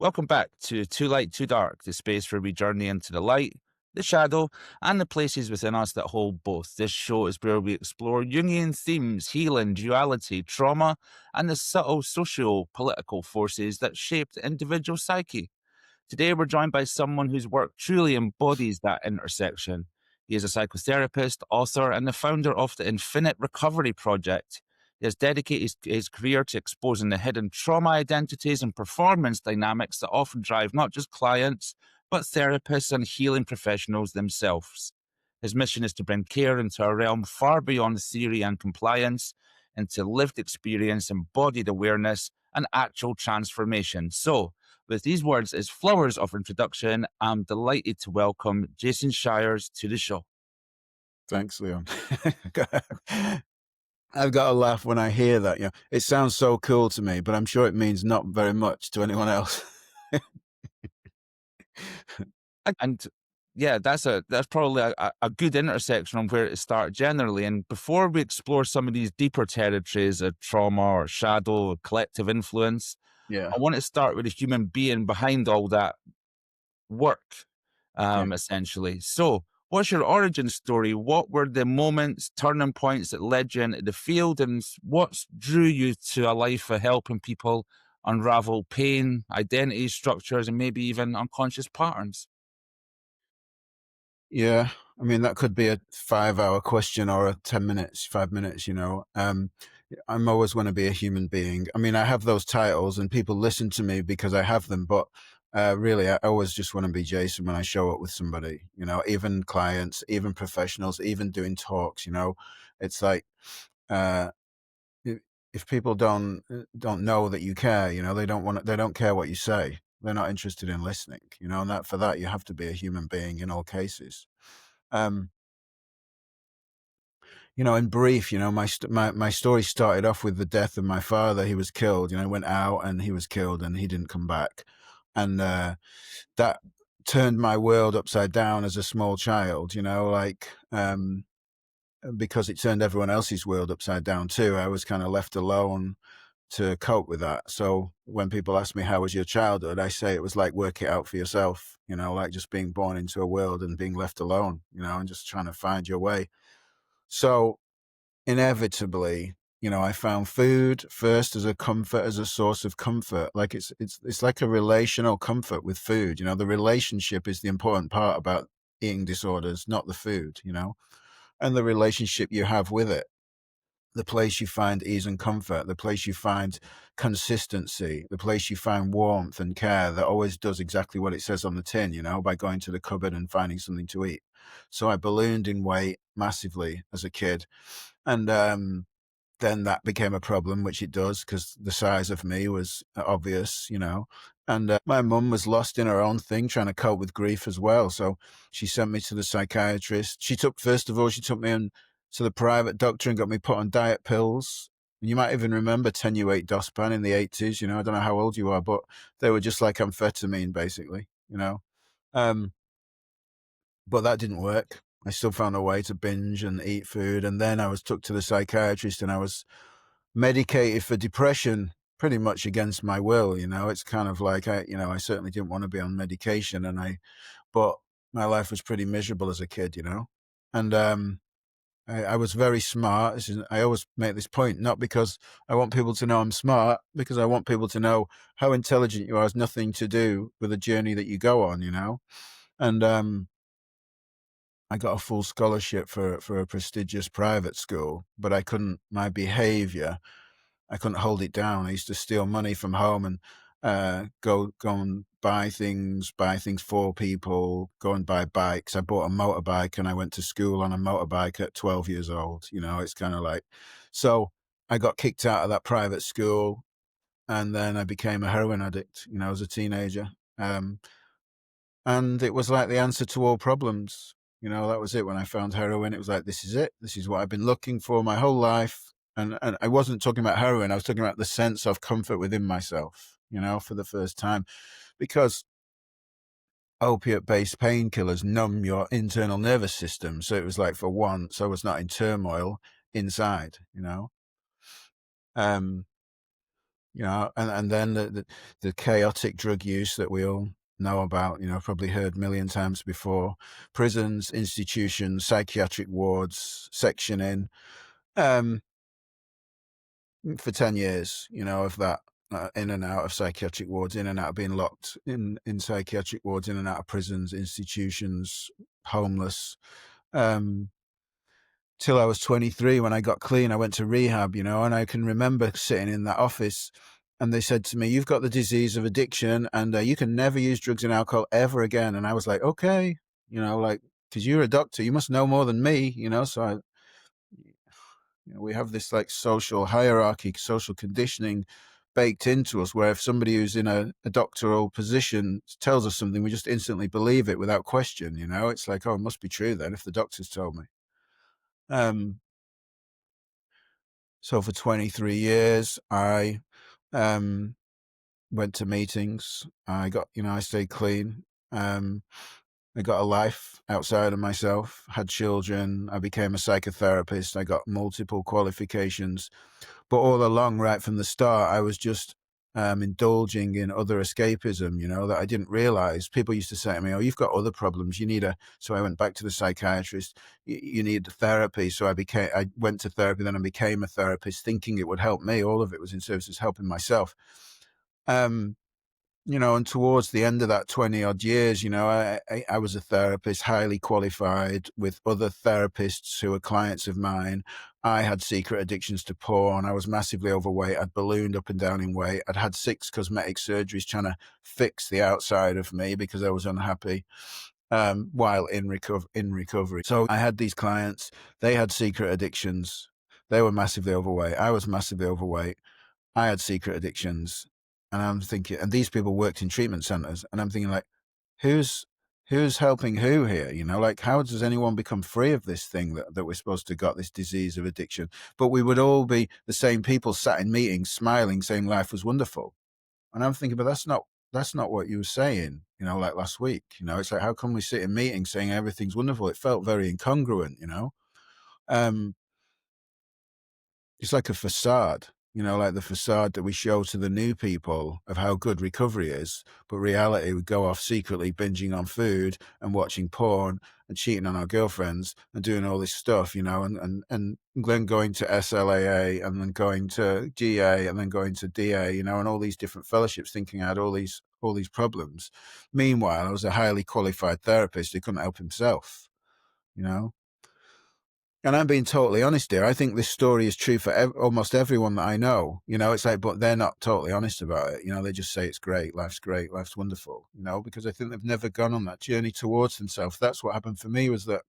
Welcome back to Too Light, Too Dark, the space where we journey into the light, the shadow, and the places within us that hold both. This show is where we explore Jungian themes, healing, duality, trauma, and the subtle socio-political forces that shape the individual psyche. Today, we're joined by someone whose work truly embodies that intersection. He is a psychotherapist, author, and the founder of the Infinite Recovery Project. He has dedicated his career to exposing the hidden trauma identities and performance dynamics that often drive not just clients, but therapists and healing professionals themselves. His mission is to bring care into a realm far beyond theory and compliance, into lived experience, embodied awareness, and actual transformation. So, with these words as flowers of introduction, I'm delighted to welcome Jason Shires to the show. Thanks, Leon. I've got to laugh when I hear that. It sounds so cool to me, but I'm sure it means not very much to anyone else. And yeah, that's probably a good intersection on where to start generally. And before we explore some of these deeper territories of trauma or shadow or collective influence, Yeah, I want to start with the human being behind all that work, yeah. essentially. So, what's your origin story? What were the moments, turning points that led you into the field, and what drew you to a life of helping people unravel pain, identity structures, and maybe even unconscious patterns? Yeah. I mean, that could be a 5-hour question or a 10 minutes, 5 minutes, I'm always want to be a human being. I mean, I have those titles and people listen to me because I have them, but really, I always just want to be Jason when I show up with somebody, even clients, even professionals, even doing talks, it's like, uh, if people don't know that you care, they don't care what you say. They're not interested in listening, and that for that you have to be a human being in all cases. Um, in brief, my story started off with the death of my father. He was killed. Went out and he was killed, and he didn't come back, and that turned my world upside down as a small child. Because it turned everyone else's world upside down too. I was kind of left alone to cope with that. So when people ask me, how was your childhood? I say it was like work it out for yourself, like just being born into a world and being left alone, and just trying to find your way. So inevitably, I found food first as a comfort, as a source of comfort. Like it's like a relational comfort with food. The relationship is the important part about eating disorders, not the food, and the relationship you have with it, the place you find ease and comfort, the place you find consistency, the place you find warmth and care that always does exactly what it says on the tin, by going to the cupboard and finding something to eat. So I ballooned in weight massively as a kid. And then that became a problem, which it does, because the size of me was obvious, And my mum was lost in her own thing, trying to cope with grief as well. So she sent me to the psychiatrist. First of all, she took me in to the private doctor and got me put on diet pills. And you might even remember Tenuate Dospan in the 80s. I don't know how old you are, but they were just like amphetamine, basically. Um, but that didn't work. I still found a way to binge and eat food. And then I was took to the psychiatrist and I was medicated for depression pretty much against my will. It's kind of like, I certainly didn't want to be on medication but my life was pretty miserable as a kid, and, I was very smart. I always make this point, not because I want people to know I'm smart, because I want people to know how intelligent you are has nothing to do with the journey that you go on, and, I got a full scholarship for a prestigious private school, but my behavior, I couldn't hold it down. I used to steal money from home and go and buy things for people, go and buy bikes. I bought a motorbike and I went to school on a motorbike at 12 years old. It's kind of like, so I got kicked out of that private school and then I became a heroin addict, as a teenager. And it was like the answer to all problems. That was it. When I found heroin, it was like, this is it. This is what I've been looking for my whole life. And I wasn't talking about heroin. I was talking about the sense of comfort within myself, for the first time, because opiate-based painkillers numb your internal nervous system. So it was like, for once, I was not in turmoil inside. Um, and then the chaotic drug use that we all know about, probably heard a million times before. Prisons, institutions, psychiatric wards, sectioning, um, for 10 years, of that, in and out of psychiatric wards, in and out of being locked in psychiatric wards, in and out of prisons, institutions, homeless. Um, till I was 23 when I got clean. I went to rehab, and I can remember sitting in that office and they said to me, "You've got the disease of addiction and you can never use drugs and alcohol ever again." And I was like, okay, like, because you're a doctor, you must know more than me, so we have this like social hierarchy, social conditioning baked into us where if somebody who's in a doctoral position tells us something, we just instantly believe it without question. It's like, oh, it must be true then if the doctor's told me. um So for 23 years, I um, went to meetings. I stayed clean. I got a life outside of myself, had children. I became a psychotherapist. I got multiple qualifications. But all along, right from the start, I was just indulging in other escapism, that I didn't realize. People used to say to me, "Oh, you've got other problems. You need a." So I went back to the psychiatrist. You need therapy. So I went to therapy, then I became a therapist, thinking it would help me. All of it was in service of helping myself. Um, and towards the end of that 20 odd years, I was a therapist, highly qualified with other therapists who were clients of mine. I had secret addictions to porn. I was massively overweight. I'd ballooned up and down in weight. I'd had 6 cosmetic surgeries trying to fix the outside of me because I was unhappy, while in recovery. So I had these clients. They had secret addictions. They were massively overweight. I was massively overweight. I had secret addictions, and I'm thinking, and these people worked in treatment centers, and I'm thinking, like, who's helping who here? Like, how does anyone become free of this thing that we're supposed to got, this disease of addiction? But we would all be the same people sat in meetings, smiling, saying life was wonderful. And I'm thinking, but that's not what you were saying, like last week. It's like, how come we sit in meetings saying everything's wonderful? It felt very incongruent. Um, it's like a facade, like the facade that we show to the new people of how good recovery is. But reality, we go off secretly binging on food and watching porn and cheating on our girlfriends and doing all this stuff, and then going to SLAA and then going to GA and then going to DA, and all these different fellowships, thinking I had all these problems. Meanwhile, I was a highly qualified therapist who couldn't help himself, you know. And I'm being totally honest here. I think this story is true for almost everyone that I know. It's like, but they're not totally honest about it. They just say it's great, life's wonderful, because I think they've never gone on that journey towards themselves. That's what happened for me, was that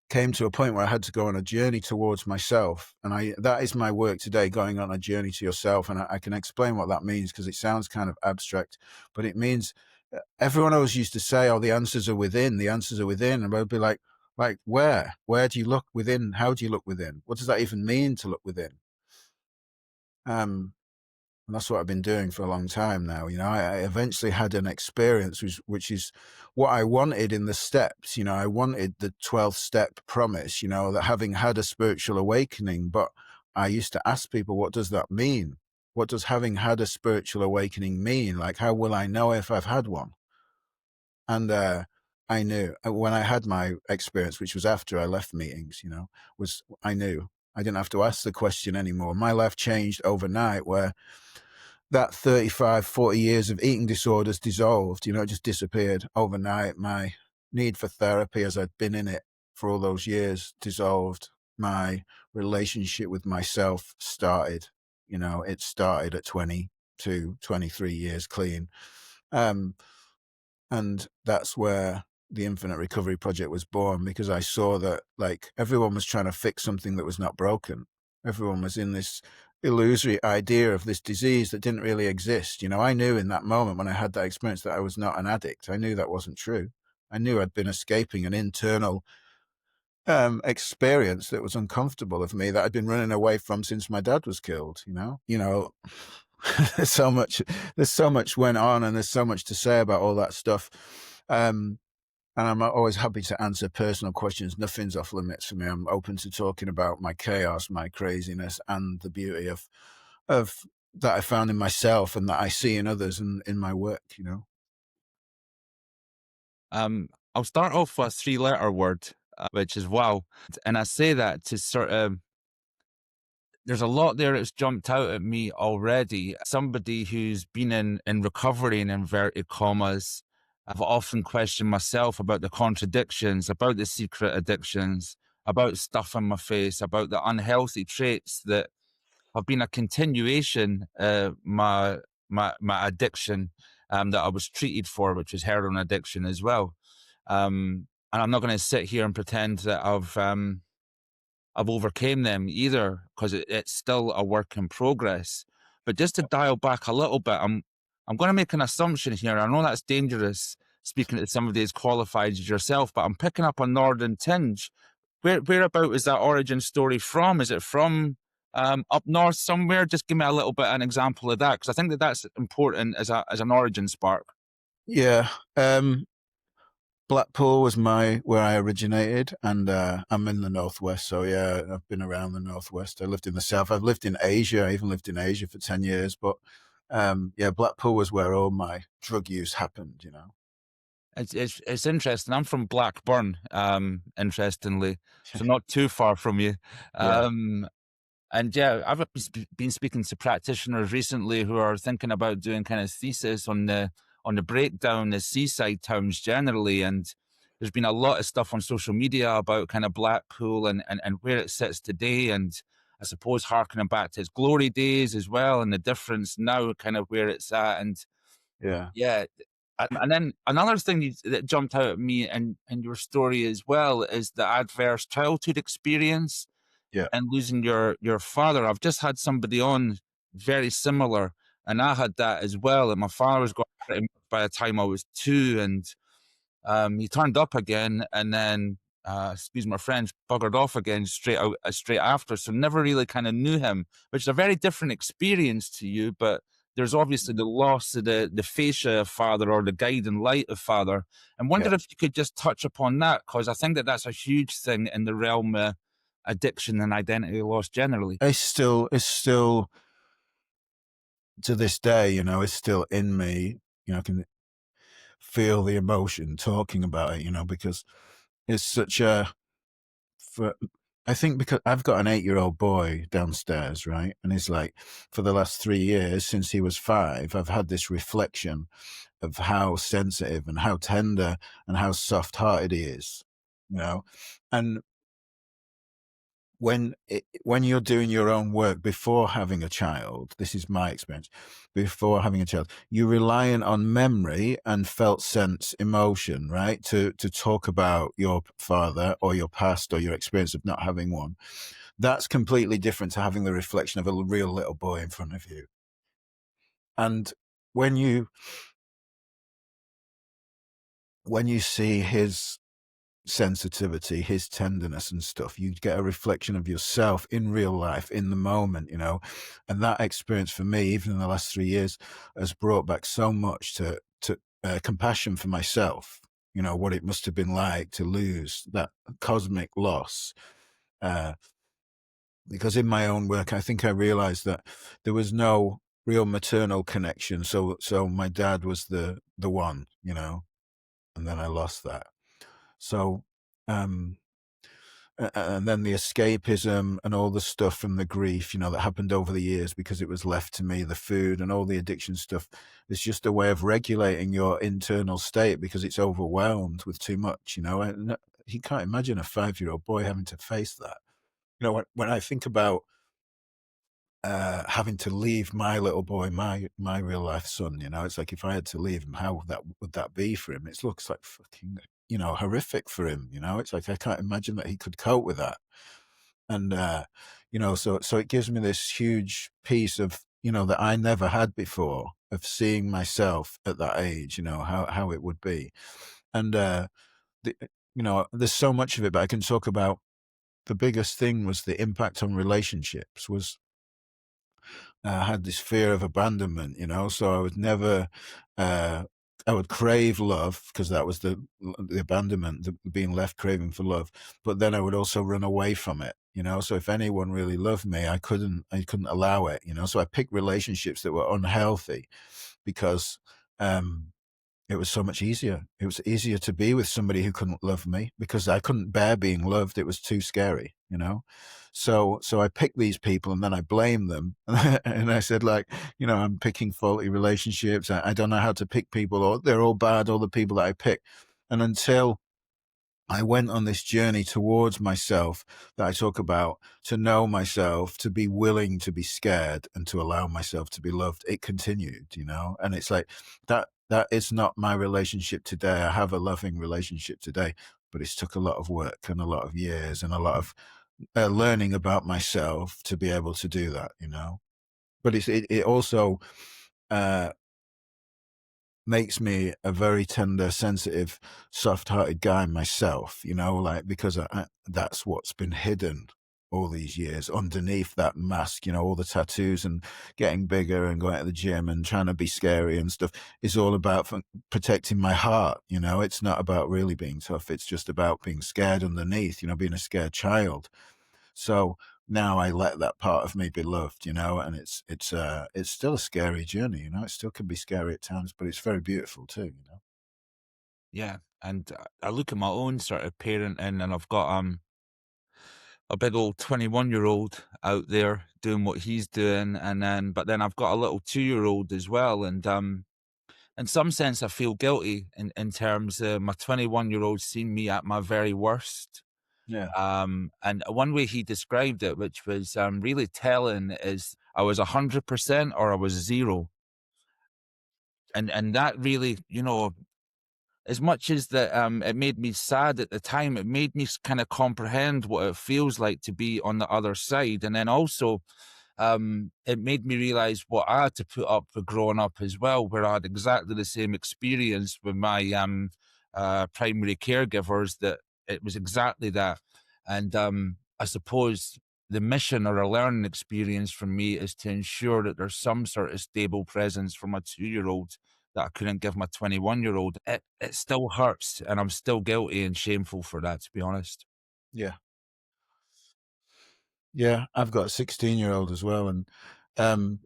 came to a point where I had to go on a journey towards myself. And that is my work today, going on a journey to yourself. And I can explain what that means because it sounds kind of abstract, but it means everyone always used to say, oh, the answers are within, the answers are within. And I'd be like, where do you look within? How do you look within? What does that even mean to look within? And that's what I've been doing for a long time now. I eventually had an experience which is what I wanted in the steps. I wanted the 12th step promise, that having had a spiritual awakening. But I used to ask people, what does that mean? What does having had a spiritual awakening mean? Like, how will I know if I've had one? And I knew when I had my experience, which was after I left meetings, I knew I didn't have to ask the question anymore. My life changed overnight, where that 35, 40 years of eating disorders dissolved, it just disappeared overnight. My need for therapy, as I'd been in it for all those years, dissolved. My relationship with myself started, it started at 22, 23 years clean. And that's where the Infinite Recovery Project was born, because I saw that, like, everyone was trying to fix something that was not broken. Everyone was in this illusory idea of this disease that didn't really exist. I knew in that moment when I had that experience that I was not an addict. I knew that wasn't true. I knew I'd been escaping an internal experience that was uncomfortable of me, that I'd been running away from since my dad was killed. there's so much went on, and there's so much to say about all that stuff. And I'm always happy to answer personal questions. Nothing's off limits for me. I'm open to talking about my chaos, my craziness, and the beauty of that I found in myself and that I see in others and in my work, you know. I'll start off with a three-letter word, which is wow. And I say that to sort of, there's a lot there that's jumped out at me already. Somebody who's been in recovery in inverted commas, I've often questioned myself about the contradictions, about the secret addictions, about stuff in my face, about the unhealthy traits that have been a continuation my addiction that I was treated for, which was heroin addiction as well. And I'm not going to sit here and pretend that I've overcame them either, because it's still a work in progress. But just to dial back a little bit, I'm going to make an assumption here. I know that's dangerous speaking to somebody as qualified as yourself, but I'm picking up a northern tinge. Whereabout is that origin story from? Is it from up north somewhere? Just give me a little bit an example of that, because I think that that's important as an origin spark. Yeah. Blackpool was where I originated, and I'm in the northwest. So yeah, I've been around the northwest. I lived in the south. I've lived in Asia. I even lived in Asia for 10 years. But yeah, Blackpool was where all my drug use happened. You know. It's interesting. I'm from Blackburn, interestingly, so not too far from you. Yeah. Um, and yeah, I've been speaking to practitioners recently who are thinking about doing kind of thesis on the breakdown of seaside towns generally. And there's been a lot of stuff on social media about kind of Blackpool and where it sits today. And I suppose harkening back to its glory days as well, and the difference now, kind of where it's at. And Yeah. yeah, and then another thing that jumped out at me in your story as well is the adverse childhood experience Yeah. and losing your father. I've just had somebody on very similar, and I had that as well. And my father was gone pretty much by the time I was 2, and he turned up again, and then excuse my French, buggered off again straight after. So never really kind of knew him, which is a very different experience to you. But there's obviously the loss of the fascia of father, or the guiding light of father. And Yeah. wonder if you could just touch upon that, because I think that that's a huge thing in the realm of addiction and identity loss generally. It's still to this day, you know, it's still in me. You know, I can feel the emotion talking about it. You know, because it's such a for I think because I've got an 8-year-old boy downstairs, right? And he's like, for the last 3 years, since he was 5, I've had this reflection of how sensitive and how tender and how soft-hearted he is, you know? And when you're doing your own work before having a child, this is my experience, before having a child, you're relying on memory and felt sense emotion, right? To talk about your father or your past or your experience of not having one. That's completely different to having the reflection of a real little boy in front of you. And when you see his sensitivity, his tenderness and stuff, you get a reflection of yourself in real life, in the moment, you know. And that experience for me, even in the last 3 years, has brought back so much to compassion for myself. You know what it must have been like to lose that cosmic loss. Uh, because in my own work, I think I realized that there was no real maternal connection. So my dad was the one, you know, and then I lost that. So, um, and then the escapism and all the stuff from the grief, you know, that happened over the years because it was left to me, the food and all the addiction stuff. It's just a way of regulating your internal state because it's overwhelmed with too much, you know. And you can't imagine a 5-year-old boy having to face that. You know, when I think about having to leave my little boy, my real life son, you know, it's like if I had to leave him, how would that be for him? It looks like fucking, you know, horrific for him. You know, it's like I can't imagine that he could cope with that. And you know, so it gives me this huge piece of, you know, that I never had before, of seeing myself at that age. You know how it would be, and you know, there's so much of it, but I can talk about the biggest thing was the impact on relationships was I had this fear of abandonment, you know, so I would never, uh, I would crave love because that was the abandonment, the being left craving for love. But then I would also run away from it, So if anyone really loved me, I couldn't allow it, so I picked relationships that were unhealthy because um it was so much easier. It was easier to be with somebody who couldn't love me because I couldn't bear being loved. It was too scary. So I picked these people and then I blamed them. And I said, like, I'm picking faulty relationships. I don't know how to pick people, or they're all bad, all the people that I pick. And until I went on this journey towards myself that I talk about, to know myself, to be willing to be scared and to allow myself to be loved. It continued. And it's like that is not my relationship today. I have a loving relationship today, but it's took a lot of work and a lot of years and a lot of learning about myself to be able to do that. But it also uh, makes me a very tender, sensitive, soft-hearted guy myself, like because that's what's been hidden all these years underneath that mask, all the tattoos and getting bigger and going to the gym and trying to be scary and stuff is all about protecting my heart. It's not about really being tough. It's just about being scared underneath, being a scared child. So now I let that part of me be loved, and it's still a scary journey. It still can be scary at times, but it's very beautiful too. Yeah, and I look at my own sort of parenting, and I've got a big old 21-year-old out there doing what he's doing, and then I've got a little 2-year-old as well, and in some sense I feel guilty in terms of my 21-year-old seen me at my very worst. Yeah. And one way he described it, which was really telling, is I was 100% or I was zero. And that really, as much as that, it made me sad at the time, it made me kind of comprehend what it feels like to be on the other side. And then also, it made me realize what I had to put up with growing up as well, where I had exactly the same experience with my primary caregivers, that it was exactly that. And I suppose the mission or a learning experience for me is to ensure that there's some sort of stable presence for my 2-year-old that I couldn't give my 21-year-old. It still hurts, and I'm still guilty and shameful for that, to be honest. Yeah. Yeah. I've got a 16-year-old as well. And um,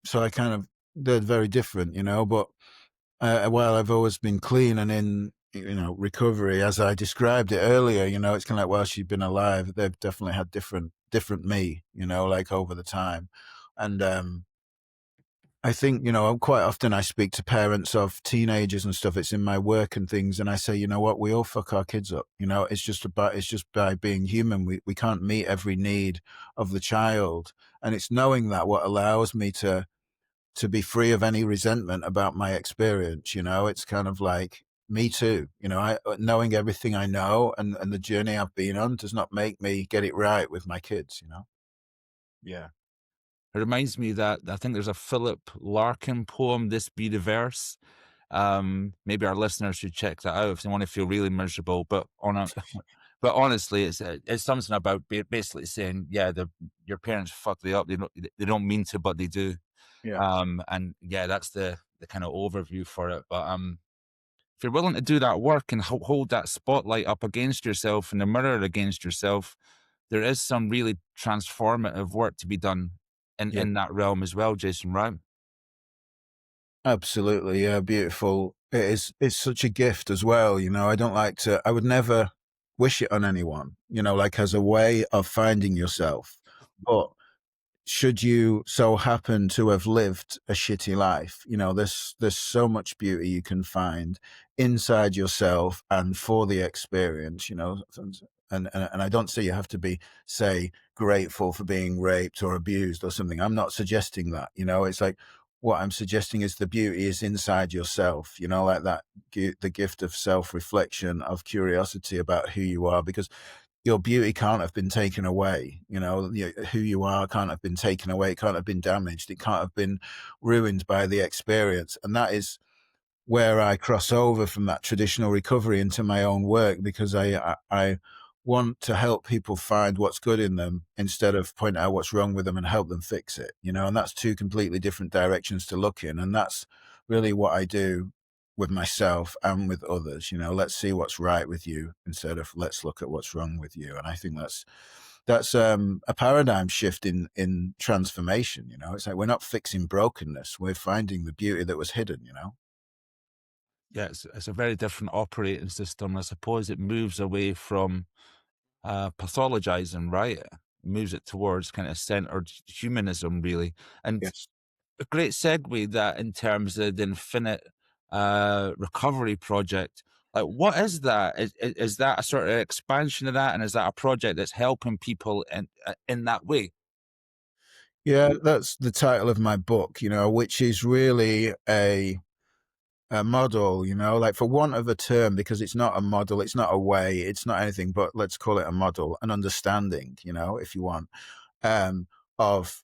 so they're very different, but while I've always been clean and in recovery, as I described it earlier, it's kind of like while she's been alive, they've definitely had different me, like over the time. And I think, quite often I speak to parents of teenagers and stuff. It's in my work and things. And I say, you know what, we all fuck our kids up. It's just by being human. We can't meet every need of the child. And it's knowing that what allows me to be free of any resentment about my experience. It's kind of like me too. Knowing everything I know and the journey I've been on does not make me get it right with my kids. Yeah. It reminds me that I think there's a Philip Larkin poem, "This Be the Verse." Maybe our listeners should check that out if they want to feel really miserable. But honestly, it's something about basically saying, yeah, your parents fucked you up. They don't mean to, but they do. Yeah. And yeah, that's the kind of overview for it. But if you're willing to do that work and hold that spotlight up against yourself and the mirror against yourself, there is some really transformative work to be done Yeah. in that realm as well, Jason, right? Absolutely, yeah, beautiful. It's such a gift as well. I would never wish it on anyone, like as a way of finding yourself. But should you so happen to have lived a shitty life, there's so much beauty you can find inside yourself and for the experience. And I don't say you have to be, say, grateful for being raped or abused or something. I'm not suggesting that. It's like what I'm suggesting is the beauty is inside yourself, like that, the gift of self-reflection, of curiosity about who you are, because your beauty can't have been taken away. Who you are can't have been taken away. It can't have been damaged. It can't have been ruined by the experience. And that is where I cross over from that traditional recovery into my own work, because I want to help people find what's good in them instead of point out what's wrong with them and help them fix it. And that's two completely different directions to look in. And that's really what I do with myself and with others. Let's see what's right with you instead of let's look at what's wrong with you. And I think that's a paradigm shift in transformation. You know, it's like we're not fixing brokenness; we're finding the beauty that was hidden. You know. Yeah, it's a very different operating system. I suppose it moves away from pathologizing, right? It moves it towards kind of centered humanism, really. And Yes. a great segue that in terms of the infinite recovery project. Like, what is that? Is that a sort of expansion of that, and is that a project that's helping people in that way? Yeah, that's the title of my book. You know, which is really a model, you know, like for want of a term, because it's not a model, it's not a way, it's not anything, but let's call it a model, an understanding, you know, if you want, of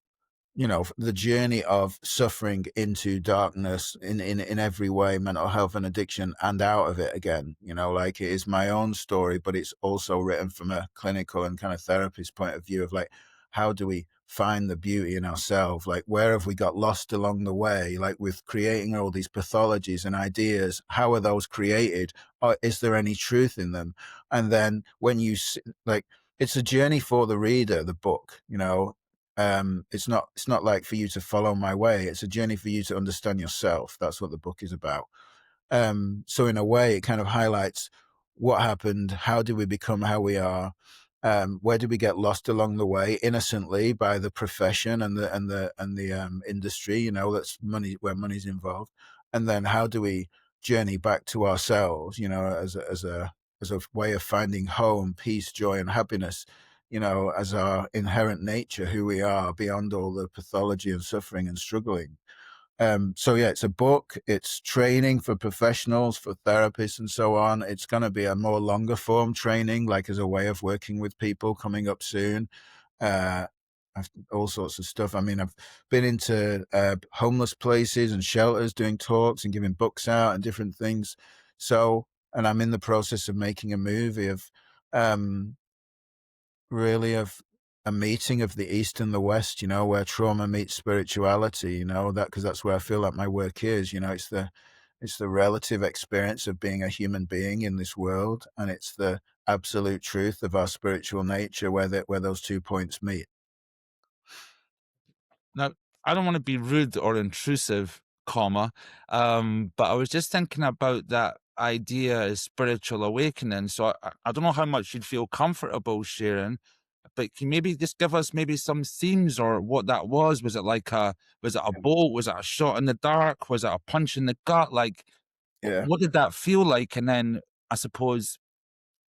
you know, the journey of suffering into darkness in every way, mental health and addiction, and out of it again. You know, like it is my own story, but it's also written from a clinical and kind of therapist point of view of like, how do we find the beauty in ourselves? Like, where have we got lost along the way? Like, with creating all these pathologies and ideas, how are those created? Or is there any truth in them? And then when like, it's a journey for the reader, the book, you know, it's not like for you to follow my way. It's a journey for you to understand yourself. That's what the book is about. So in a way, it kind of highlights what happened. How did we become how we are? Where did we get lost along the way innocently by the profession and the industry? You know, that's money where money's involved. And then how do we journey back to ourselves? You know, as a way of finding home, peace, joy, and happiness. You know, as our inherent nature, who we are beyond all the pathology and suffering and struggling. So yeah, it's a book. It's training for professionals, for therapists, and so on. It's going to be a more longer form training, like as a way of working with people coming up soon. Uh, all sorts of stuff. I mean, I've been into homeless places and shelters, doing talks and giving books out and different things. So, and I'm in the process of making a movie of um, really of a meeting of the East and the West, you know, where trauma meets spirituality, you know, that because that's where I feel like my work is, you know, it's the relative experience of being a human being in this world, and it's the absolute truth of our spiritual nature where those 2 points meet. Now, I don't want to be rude or intrusive, but I was just thinking about that idea of spiritual awakening. So I don't know how much you'd feel comfortable sharing, but can you maybe just give us maybe some themes or what that was? Was it a bolt? Was it a shot in the dark? Was it a punch in the gut? Like, Yeah. what did that feel like? And then I suppose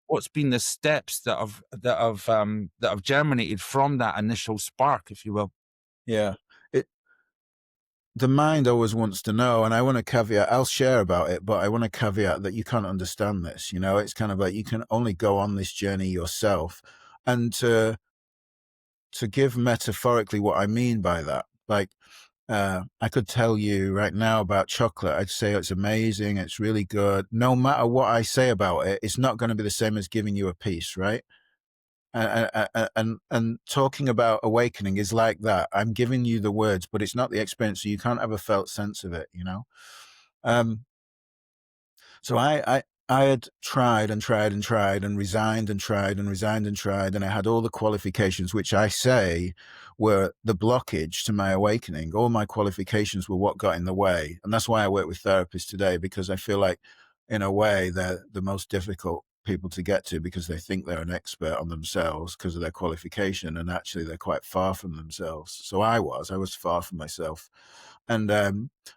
what's been the steps that have germinated from that initial spark, if you will? Yeah. It The mind always wants to know, and I want to caveat, I'll share about it, but I want to caveat that you can't understand this. You know, it's kind of like you can only go on this journey yourself. And to give metaphorically what I mean by that, like I could tell you right now about chocolate. I'd say it's amazing, it's really good. No matter what I say about it, it's not going to be the same as giving you a piece, right? And talking about awakening is like that. I'm giving you the words, but it's not the experience, so you can't have a felt sense of it, you know. Um, so I had tried and tried and tried and resigned and tried and resigned and tried, and I had all the qualifications, which I say were the blockage to my awakening. All my qualifications were what got in the way. And that's why I work with therapists today, because I feel like, in a way, they're the most difficult people to get to because they think they're an expert on themselves because of their qualification, and actually they're quite far from themselves. So I was far from myself. And I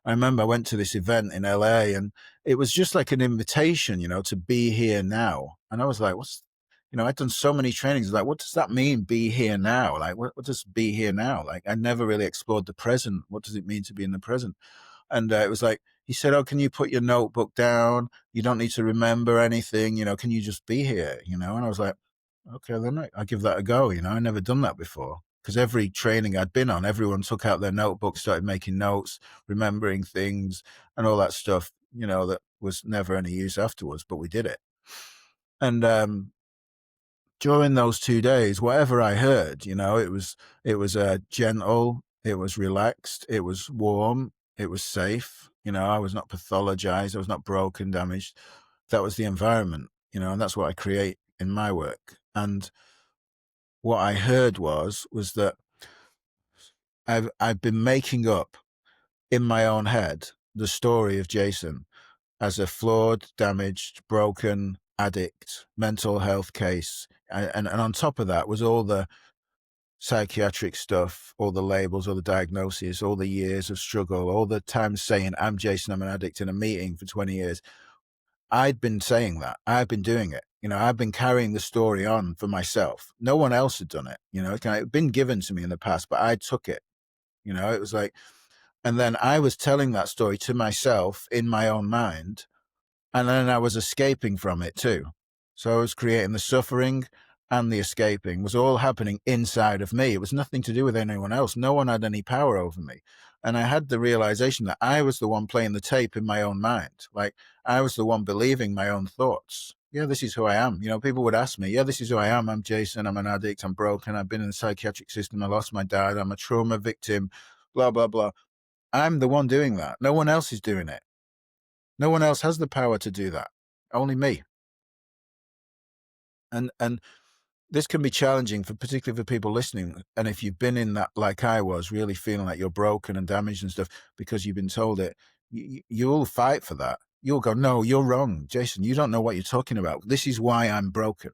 remember I went to this event in LA, and it was just like an invitation, you know, to be here now. And I was like, I'd done so many trainings. Like, what does that mean, be here now? Like, what does be here now? Like, I never really explored the present. What does it mean to be in the present? And it was like, he said, oh, can you put your notebook down? You don't need to remember anything, you know, can you just be here, you know? And I was like, okay, then I'll give that a go, you know, I never done that before. Because every training I'd been on, everyone took out their notebook, started making notes, remembering things and all that stuff, you know, that was never any use afterwards, but we did it. And during those 2 days, whatever I heard, you know, it was gentle, it was relaxed, it was warm, it was safe. You know, I was not pathologized, I was not broken, damaged. That was the environment, you know, and that's what I create in my work. And what I heard was that I've been making up in my own head the story of Jason as a flawed, damaged, broken addict, mental health case. And on top of that was all the psychiatric stuff, all the labels, all the diagnoses, all the years of struggle, all the times saying, I'm Jason, I'm an addict in a meeting for 20 years. I'd been saying that. I'd been doing it. I've been carrying the story on for myself. No one else had done it. It had been given to me in the past, but I took it. It was like, and then I was telling that story to myself in my own mind, and then I was escaping from it too. So I was creating the suffering and the escaping was all happening inside of me. It was nothing to do with anyone else. No one had any power over me. And I had the realization that I was the one playing the tape in my own mind. Like I was the one believing my own thoughts. Yeah, this is who I am. People would ask me, yeah, this is who I am. I'm Jason. I'm an addict. I'm broken. I've been in the psychiatric system. I lost my dad. I'm a trauma victim, blah, blah, blah. I'm the one doing that. No one else is doing it. No one else has the power to do that. Only me. And this can be challenging particularly for people listening. And if you've been in that, like I was, really feeling like you're broken and damaged and stuff because you've been told it, you'll fight for that. You'll go, no, you're wrong, Jason. You don't know what you're talking about. This is why I'm broken,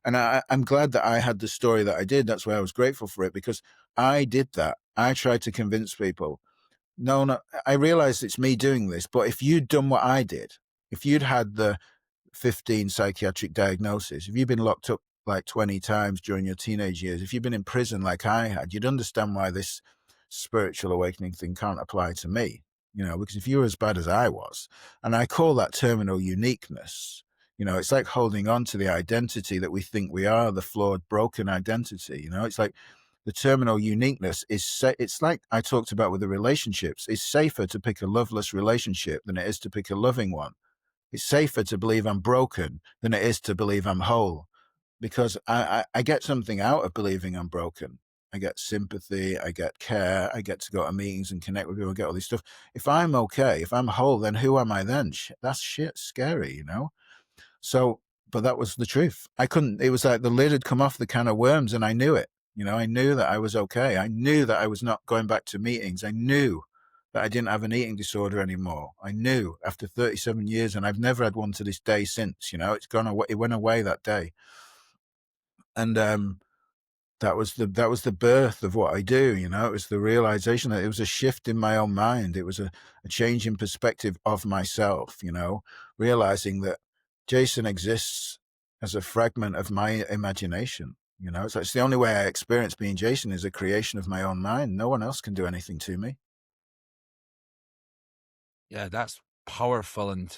And I'm glad that I had the story that I did. That's why I was grateful for it, because I did that. I tried to convince people. No, I realized it's me doing this, but if you'd done what I did, if you'd had the 15 psychiatric diagnoses, if you've been locked up like 20 times during your teenage years, if you've been in prison like I had, you'd understand why this spiritual awakening thing can't apply to me, because if you're as bad as I was, and I call that terminal uniqueness, it's like holding on to the identity that we think we are, the flawed, broken identity, it's like the terminal uniqueness it's like I talked about with the relationships. It's safer to pick a loveless relationship than it is to pick a loving one. It's safer to believe I'm broken than it is to believe I'm whole, because I get something out of believing I'm broken. I get sympathy, I get care, I get to go to meetings and connect with people, get all this stuff. If I'm okay, if I'm whole, then who am I then? That's shit scary, So, but that was the truth. It was like the lid had come off the can of worms and I knew it. I knew that I was okay. I knew that I was not going back to meetings. I knew that I didn't have an eating disorder anymore. I knew after 37 years, and I've never had one to this day since, it's gone away. It went away that day. And, that was the birth of what I do. It was the realization that it was a shift in my own mind. It was a change in perspective of myself, realizing that Jason exists as a fragment of my imagination. So it's the only way I experience being Jason is a creation of my own mind. No one else can do anything to me. Yeah, that's powerful. And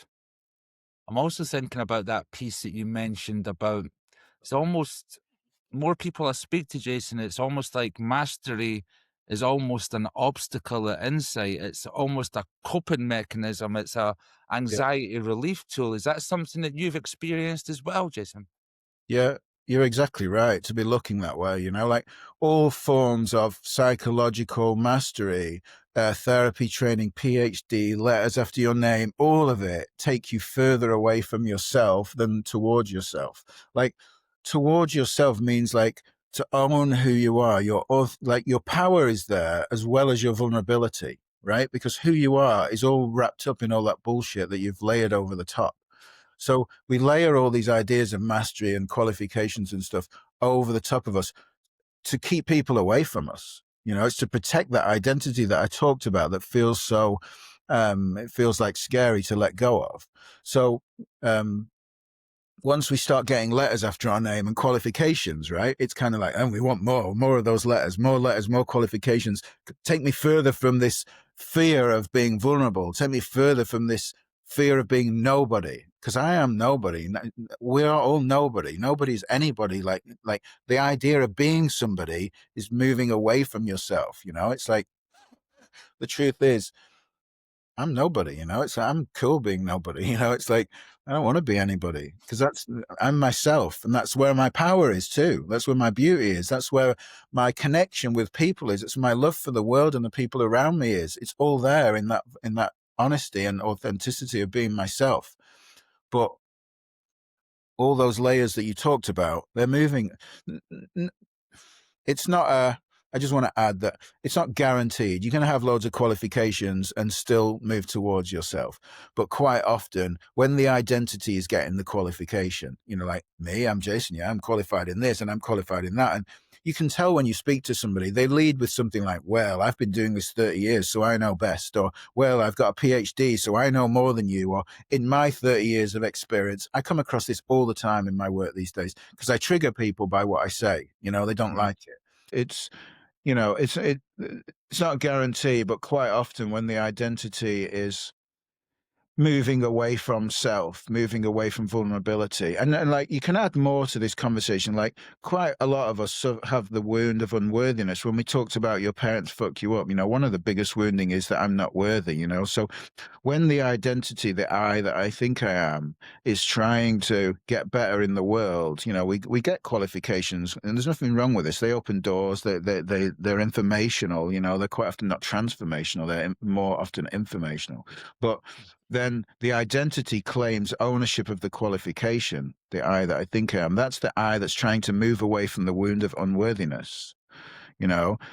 I'm also thinking about that piece that you mentioned about it's almost more people I speak to, Jason, it's almost like mastery is almost an obstacle at insight. It's almost a coping mechanism. It's a anxiety relief tool. Is that something that you've experienced as well, Jason? Yeah, you're exactly right to be looking that way. Like all forms of psychological mastery, therapy training, PhD, letters after your name, all of it take you further away from yourself than towards yourself. Like towards yourself means like to own who you are. Like your power is there as well as your vulnerability, right? Because who you are is all wrapped up in all that bullshit that you've layered over the top. So we layer all these ideas of mastery and qualifications and stuff over the top of us to keep people away from us. It's to protect that identity that I talked about that feels so, it feels like scary to let go of. So, once we start getting letters after our name and qualifications, right? It's kind of like, oh, we want more of those letters, more qualifications. Take me further from this fear of being vulnerable. Take me further from this fear of being nobody, because I am nobody. We are all nobody. Nobody's anybody. Like the idea of being somebody is moving away from yourself. It's like the truth is, I'm nobody, it's I'm cool being nobody, it's like I don't want to be anybody because I'm myself, and that's where my power is too. That's where my beauty is. That's where my connection with people is. It's my love for the world and the people around me is. It's all there in that honesty and authenticity of being myself. But all those layers that you talked about, they're moving. It's not a, I just want to add that it's not guaranteed. You can have loads of qualifications and still move towards yourself. But quite often, when the identity is getting the qualification, like me, I'm Jason, yeah, I'm qualified in this and I'm qualified in that. And you can tell when you speak to somebody, they lead with something like, well, I've been doing this 30 years, so I know best. Or, well, I've got a PhD, so I know more than you. Or, in my 30 years of experience, I come across this all the time in my work these days because I trigger people by what I say. They don't Mm. like it. It's it's not a guarantee, but quite often when the identity is moving away from self, moving away from vulnerability. And like you can add more to this conversation. Like quite a lot of us have the wound of unworthiness. When we talked about your parents fuck you up, one of the biggest wounding is that I'm not worthy, So when the identity, the I that I think I am, is trying to get better in the world, we get qualifications, and there's nothing wrong with this. They open doors. They're informational. They're quite often not transformational. They're more often informational. But then the identity claims ownership of the qualification, the I that I think I am. That's the I that's trying to move away from the wound of unworthiness.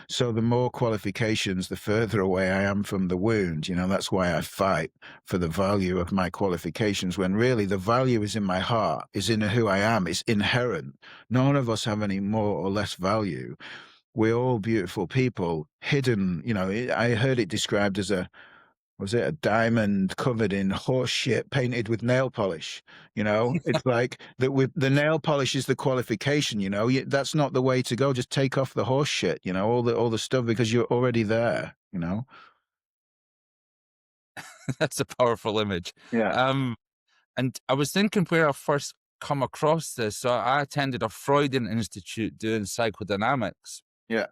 So the more qualifications, the further away I am from the wound. That's why I fight for the value of my qualifications, when really the value is in my heart, is in who I am. It's inherent. None of us have any more or less value. We're all beautiful people, hidden. I heard it described as was it a diamond covered in horse shit painted with nail polish? It's like that with the nail polish is the qualification. That's not the way to go. Just take off the horse shit. All the stuff, because you're already there. That's a powerful image. Yeah, Um, and I was thinking where I first come across this. So I attended a Freudian institute doing psychodynamics, yeah,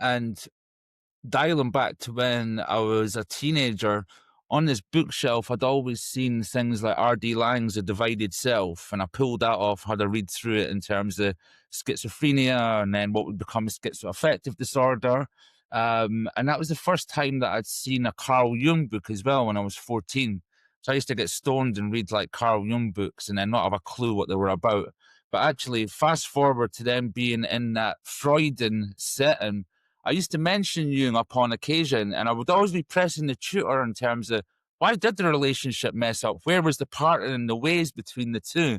and dialing back to when I was a teenager, on this bookshelf, I'd always seen things like R.D. Laing's A Divided Self, and I pulled that off, had a read through it in terms of schizophrenia and then what would become a schizoaffective disorder. And that was the first time that I'd seen a Carl Jung book as well when I was 14. So I used to get stoned and read like Carl Jung books and then not have a clue what they were about. But actually, fast forward to them being in that Freudian setting, I used to mention Jung upon occasion, and I would always be pressing the tutor in terms of why did the relationship mess up? Where was the pattern and the ways between the two?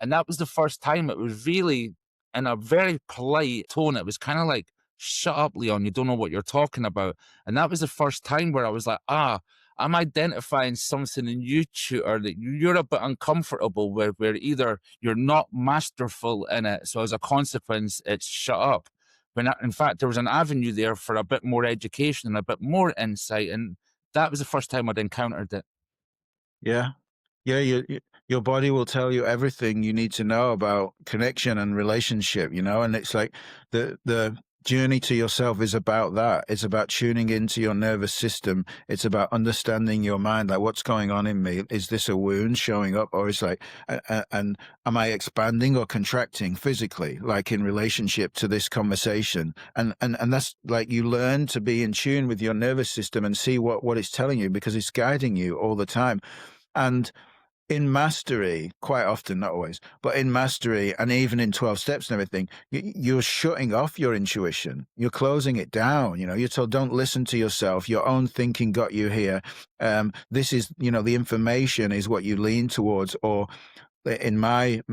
And that was the first time it was really in a very polite tone. It was kind of like, shut up, Leon, you don't know what you're talking about. And that was the first time where I was like, I'm identifying something in you, tutor, that you're a bit uncomfortable with, where either you're not masterful in it. So as a consequence, it's shut up. When in fact, there was an avenue there for a bit more education and a bit more insight. And that was the first time I'd encountered it. yeah. Yeah, your body will tell you everything you need to know about connection and relationship, and it's like the journey to yourself is about that. It's about tuning into your nervous system. It's about understanding your mind, like what's going on in me. Is this a wound showing up, or is like, and am I expanding or contracting physically, like in relationship to this conversation? And that's like you learn to be in tune with your nervous system and see what it's telling you, because it's guiding you all the time. And in mastery, quite often, not always, but in mastery and even in 12 steps and everything, you're shutting off your intuition. You're closing it down. You're told, don't listen to yourself. Your own thinking got you here. This is, the information is what you lean towards. Or in my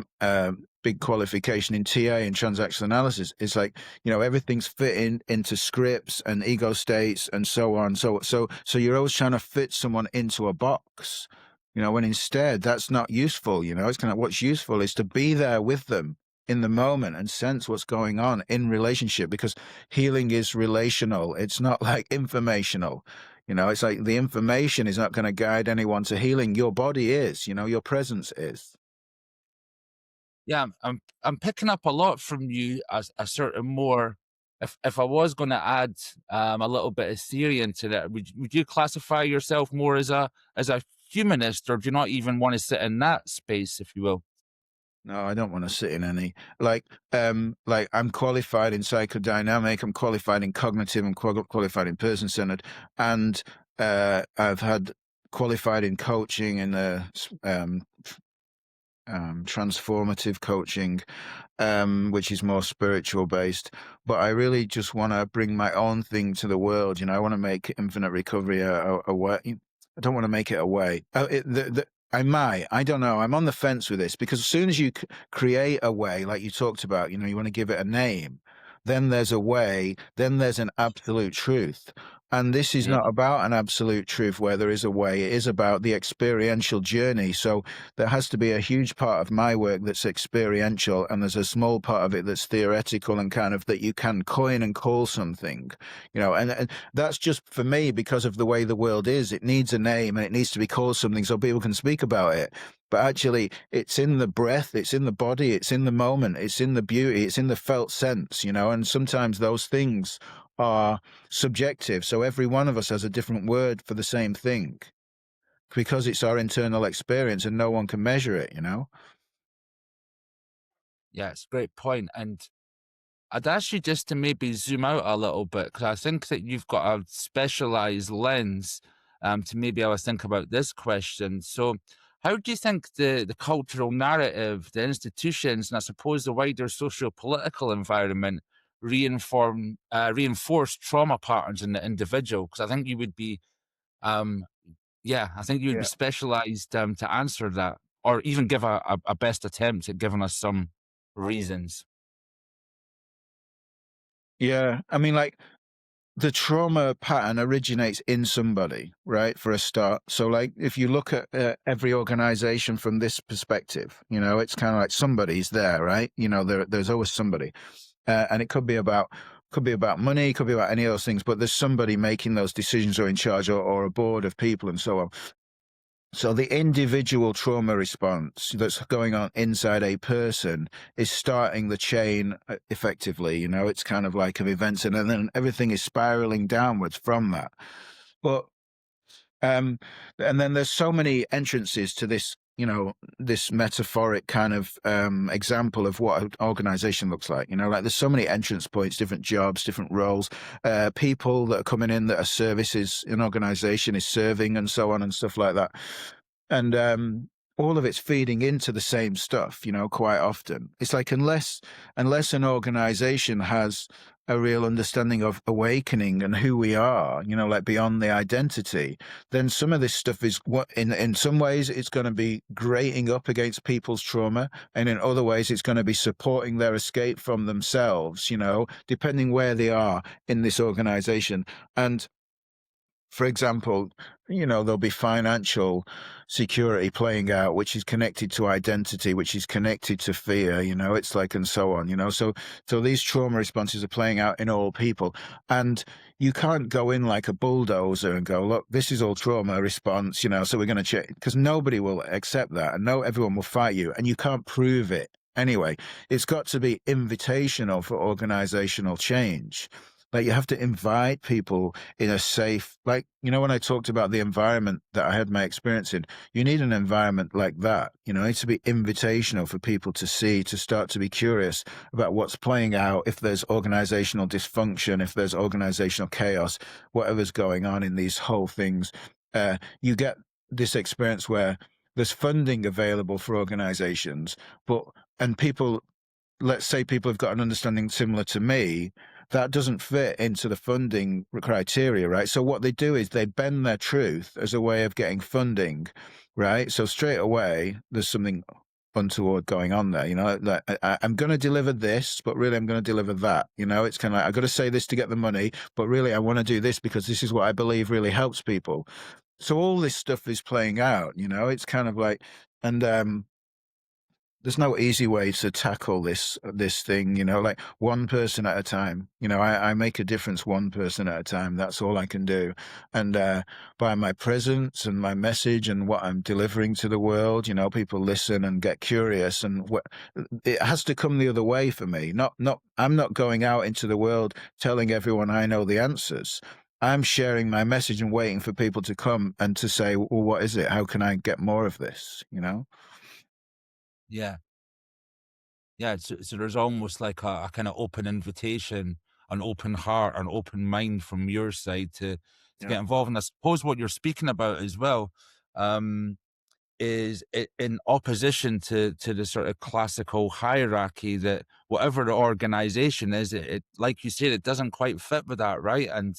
big qualification in TA and transactional analysis, it's like, everything's fitting into scripts and ego states and so on. So you're always trying to fit someone into a box. When instead that's not useful. It's kind of, what's useful is to be there with them in the moment and sense what's going on in relationship, because healing is relational. It's not like informational. It's like the information is not going to guide anyone to healing. Your body is, your presence is. Yeah, I'm picking up a lot from you as a sort of more. If I was going to add a little bit of theory into that, would you classify yourself more as a humanist, or do you not even want to sit in that space, if you will? No, I don't want to sit in any, like I'm qualified in psychodynamic, I'm qualified in cognitive, I'm qualified in person-centered, and I've had qualified in coaching and transformative coaching, which is more spiritual based. But I really just want to bring my own thing to the world. I want to make infinite recovery a way. I don't want to make it a way. I might. I don't know. I'm on the fence with this because as soon as you create a way, like you talked about, you want to give it a name. Then there's a way. Then there's an absolute truth. And this is Yeah. not about an absolute truth where there is a way. It is about the experiential journey. So there has to be a huge part of my work that's experiential, and there's a small part of it that's theoretical and kind of that you can coin and call something, and that's just for me because of the way the world is. It needs a name and it needs to be called something so people can speak about it. But actually, it's in the breath, it's in the body, it's in the moment, it's in the beauty, it's in the felt sense, and sometimes those things are subjective. So every one of us has a different word for the same thing because it's our internal experience and no one can measure it. Yeah, it's a great point. And I'd ask you just to maybe zoom out a little bit because I think that you've got a specialized lens to maybe I was think about this question. So, how do you think the cultural narrative, the institutions, and I suppose the wider socio-political environment reinforce trauma patterns in the individual? Because I think you would be, um, yeah, I think you would be Yeah. specialized to answer that, or even give a best attempt at giving us some reasons. Yeah. I mean, like the trauma pattern originates in somebody, right? For a start. So, like, if you look at every organization from this perspective, it's kind of like somebody's there, right? There's always somebody. And it could be about money, could be about any of those things, but there's somebody making those decisions or in charge or a board of people and so on. So the individual trauma response that's going on inside a person is starting the chain effectively. It's kind of like of events, and then everything is spiraling downwards from that. But um, and then there's so many entrances to this metaphoric kind of example of what an organization looks like. Like there's so many entrance points, different jobs, different roles, people that are coming in that are services an organization is serving, and so on and stuff like that. And all of it's feeding into the same stuff, quite often. It's like unless an organization has a real understanding of awakening and who we are, like beyond the identity, then some of this stuff is what in some ways it's going to be grating up against people's trauma, and in other ways it's going to be supporting their escape from themselves, depending where they are in this organization. And for example, there'll be financial security playing out, which is connected to identity, which is connected to fear, it's like, and so on, so these trauma responses are playing out in all people. And you can't go in like a bulldozer and go, look, this is all trauma response, so we're going to check, because nobody will accept that. And everyone will fight you, and you can't prove it. Anyway, it's got to be invitational for organizational change. Like you have to invite people in a safe, like, when I talked about the environment that I had my experience in, you need an environment like that. It needs to be invitational for people to see, to start to be curious about what's playing out, if there's organizational dysfunction, if there's organizational chaos, whatever's going on in these whole things. You get this experience where there's funding available for organizations, and people, let's say people have got an understanding similar to me, that doesn't fit into the funding criteria, right? So what they do is they bend their truth as a way of getting funding, right? So straight away, there's something untoward going on there. Like I'm going to deliver this, but really I'm going to deliver that. It's kind of like, I've got to say this to get the money, but really I want to do this because this is what I believe really helps people. So all this stuff is playing out, it's kind of like, and there's no easy way to tackle this thing, like one person at a time. I make a difference one person at a time. That's all I can do. And by my presence and my message and what I'm delivering to the world, people listen and get curious, and it has to come the other way for me. I'm not going out into the world telling everyone I know the answers. I'm sharing my message and waiting for people to come and to say, well, what is it? How can I get more of this? Yeah. Yeah, so there's almost like a kind of open invitation, an open heart, an open mind from your side to Yeah. get involved. And I suppose what you're speaking about as well, um, is in opposition to the sort of classical hierarchy that whatever the organization is, it like you said, it doesn't quite fit with that, right? And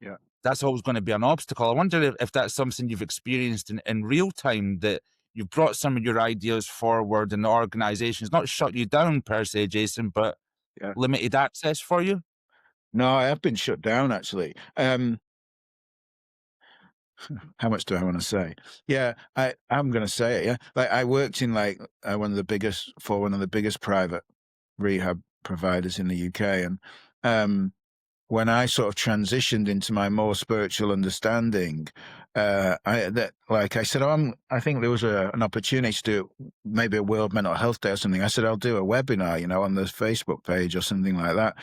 Yeah. that's always going to be an obstacle. I wonder if that's something you've experienced in real time, that you've brought some of your ideas forward and the organization's not shut you down per se, Jason, but Yeah. limited access for you. No, I have been shut down actually. How much do I want to say? Yeah, I'm going to say it. Yeah, like I worked in like one of the biggest private rehab providers in the UK, and um, when I sort of transitioned into my more spiritual understanding, I said, I think there was an opportunity to do maybe a World Mental Health Day or something. I said, I'll do a webinar, on the Facebook page or something like that.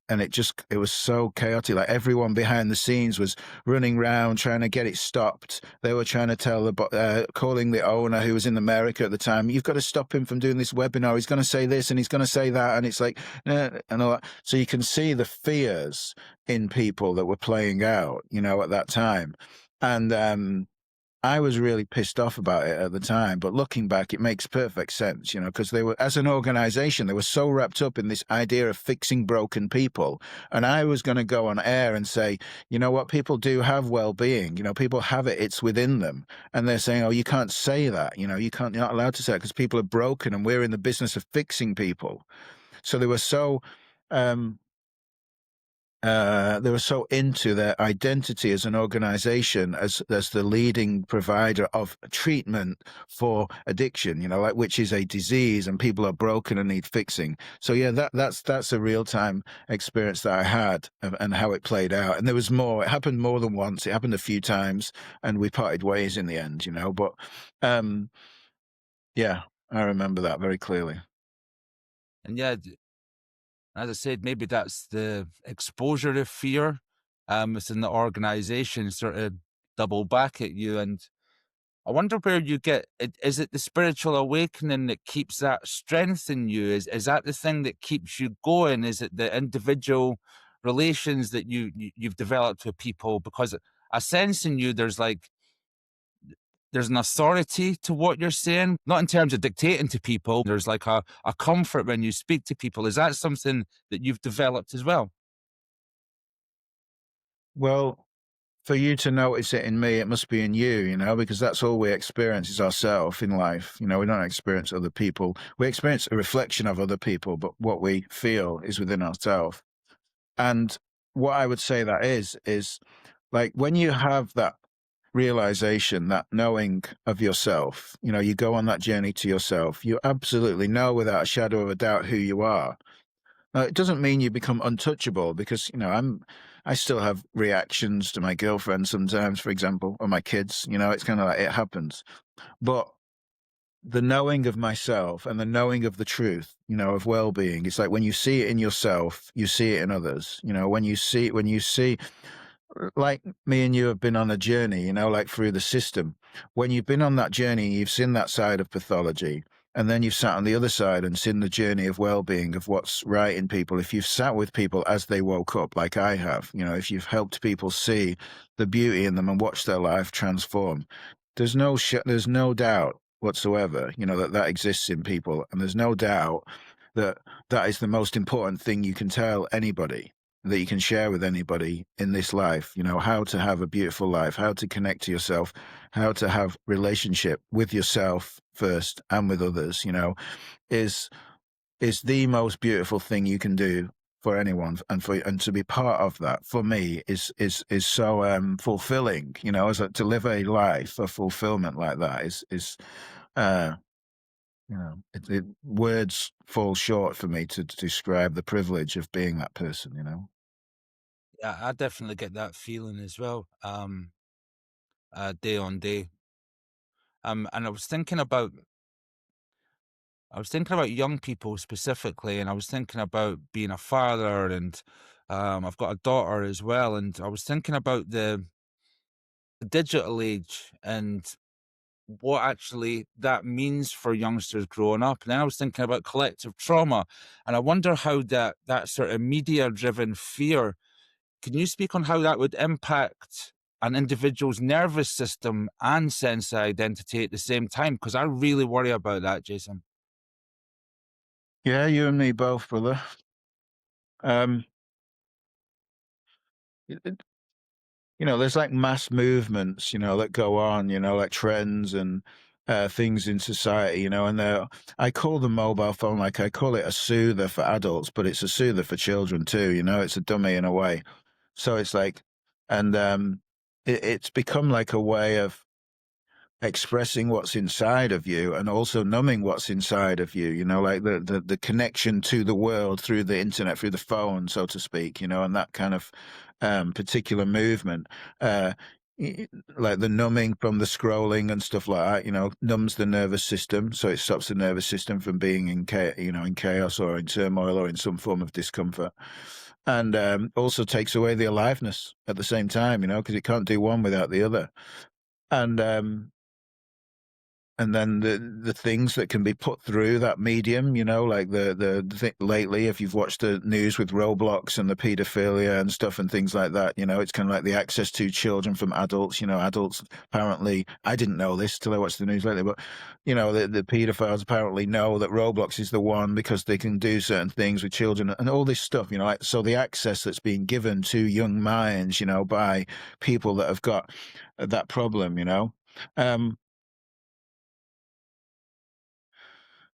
And it was so chaotic. Like everyone behind the scenes was running around trying to get it stopped. They were trying to calling the owner who was in America at the time, you've got to stop him from doing this webinar. He's going to say this and he's going to say that. And it's like, and all that. So you can see the fears in people that were playing out, at that time. And I was really pissed off about it at the time, but looking back, it makes perfect sense, because they were, as an organization, they were so wrapped up in this idea of fixing broken people. And I was going to go on air and say, you know what, people do have well-being, people have it, it's within them. And they're saying, oh, you can't say that, you're not allowed to say it because people are broken and we're in the business of fixing people. So they were um, they were so into their identity as an organization, as the leading provider of treatment for addiction, like which is a disease and people are broken and need fixing. So yeah, that's a real time experience that I had and how it played out. And there was more. It happened more than once. It happened a few times, and we parted ways in the end. But um, yeah, I remember that very clearly. And yeah, as I said, maybe that's the exposure of fear within the organization sort of double back at you. And I wonder where you get it. Is it the spiritual awakening that keeps that strength in you? Is that the thing that keeps you going? Is it the individual relations that you've developed with people? Because I sense in you there's an authority to what you're saying, not in terms of dictating to people. There's like a comfort when you speak to people. Is that something that you've developed as well? Well, for you to notice it in me, it must be in you, because that's all we experience is ourselves in life. We don't experience other people. We experience a reflection of other people, but what we feel is within ourselves. And what I would say that is like when you have that realization, that knowing of yourself, you go on that journey to yourself, you absolutely know without a shadow of a doubt who you are. Now, it doesn't mean you become untouchable because, I still have reactions to my girlfriend sometimes, for example, or my kids, it's kind of like it happens. But the knowing of myself and the knowing of the truth, of well-being, it's like when you see it in yourself, you see it in others. When you see like me and you have been on a journey, like through the system. When you've been on that journey, you've seen that side of pathology, and then you've sat on the other side and seen the journey of well-being, of what's right in people. If you've sat with people as they woke up, like I have, if you've helped people see the beauty in them and watch their life transform, there's no doubt whatsoever, that exists in people, and there's no doubt that that is the most important thing you can tell anybody, that you can share with anybody in this life, how to have a beautiful life, how to connect to yourself, how to have relationship with yourself first and with others, is the most beautiful thing you can do for anyone, and to be part of that for me is so fulfilling, to live a life of fulfillment like that is uh words fall short for me to describe the privilege of being that person. Yeah, I definitely get that feeling as well. Day on day. And I was thinking about young people specifically, and I was thinking about being a father, and I've got a daughter as well, and I was thinking about the digital age and what actually that means for youngsters growing up. And then I was thinking about collective trauma, and I wonder how that sort of media driven fear, can you speak on how that would impact an individual's nervous system and sense of identity at the same time? Because I really worry about that, Jason. Yeah, you and me both, brother. Um, it there's like mass movements, that go on, like trends and things in society, and I call the mobile phone, like I call it a soother for adults, but it's a soother for children too, it's a dummy in a way. So it's like, and it's become like a way of expressing what's inside of you and also numbing what's inside of you, like the connection to the world through the internet, through the phone, so to speak, and that kind of particular movement. Uh, like the numbing from the scrolling and stuff like that, numbs the nervous system, so it stops the nervous system from being in chaos or in turmoil or in some form of discomfort, and also takes away the aliveness at the same time, because it can't do one without the other, and then the things that can be put through that medium, like lately, if you've watched the news with Roblox and the pedophilia and stuff and things like that, it's kind of like the access to children from adults. Adults apparently, I didn't know this till I watched the news lately, but the pedophiles apparently know that Roblox is the one because they can do certain things with children and all this stuff. Like, so the access that's being given to young minds, by people that have got that problem, um,